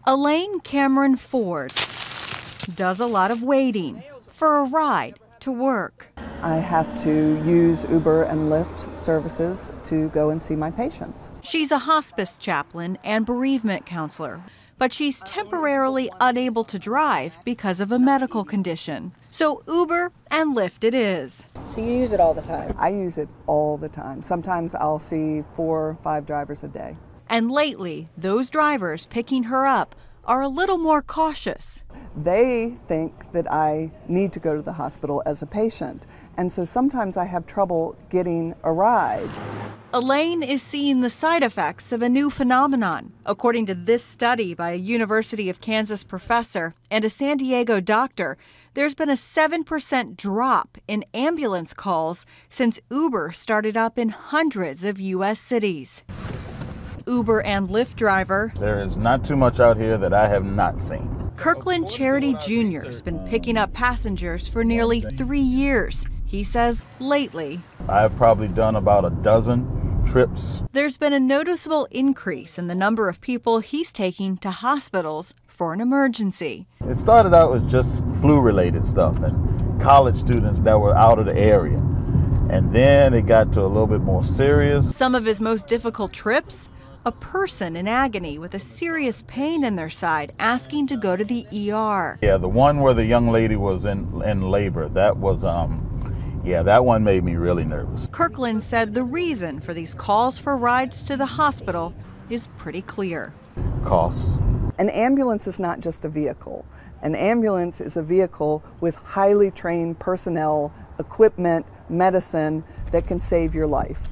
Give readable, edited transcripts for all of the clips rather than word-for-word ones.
Elaine Cameron Ford does a lot of waiting for a ride to work. I have to use Uber and Lyft services to go and see my patients. She's a hospice chaplain and bereavement counselor, but she's temporarily unable to drive because of a medical condition. So Uber and Lyft it is. So you use it all the time? I use it all the time. Sometimes I'll see 4 or 5 drivers a day. And lately, those drivers picking her up are a little more cautious. They think that I need to go to the hospital as a patient, and so sometimes I have trouble getting a ride. Elaine is seeing the side effects of a new phenomenon. According to this study by a University of Kansas professor and a San Diego doctor, there's been a 7% drop in ambulance calls since Uber started up in hundreds of U.S. cities. Uber and Lyft driver there is not too much out here that I have not seen. Kirkland Charity Jr. has been picking up passengers for nearly 3 years. He says lately, I've probably done about a dozen trips. There's been a noticeable increase in the number of people he's taking to hospitals for an emergency. It started out as just flu-related stuff and college students that were out of the area. And then it got to a little bit more serious. Some of his most difficult trips? A person in agony with a serious pain in their side asking to go to the ER. Yeah, the one where the young lady was in labor, that was, that one made me really nervous. Kirkland said the reason for these calls for rides to the hospital is pretty clear. Costs. An ambulance is not just a vehicle. An ambulance is a vehicle with highly trained personnel, equipment, medicine that can save your life.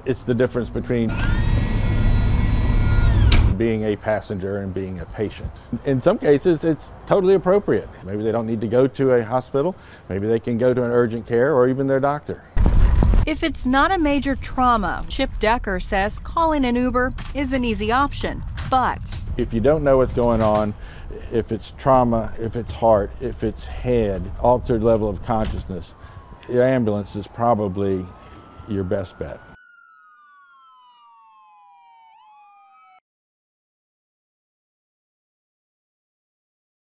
It's the difference between being a passenger and being a patient. In some cases, it's totally appropriate. Maybe they don't need to go to a hospital. Maybe they can go to an urgent care or even their doctor. If it's not a major trauma, Chip Decker says calling an Uber is an easy option. But if you don't know what's going on, if it's trauma, if it's heart, if it's head, altered level of consciousness, your ambulance is probably your best bet.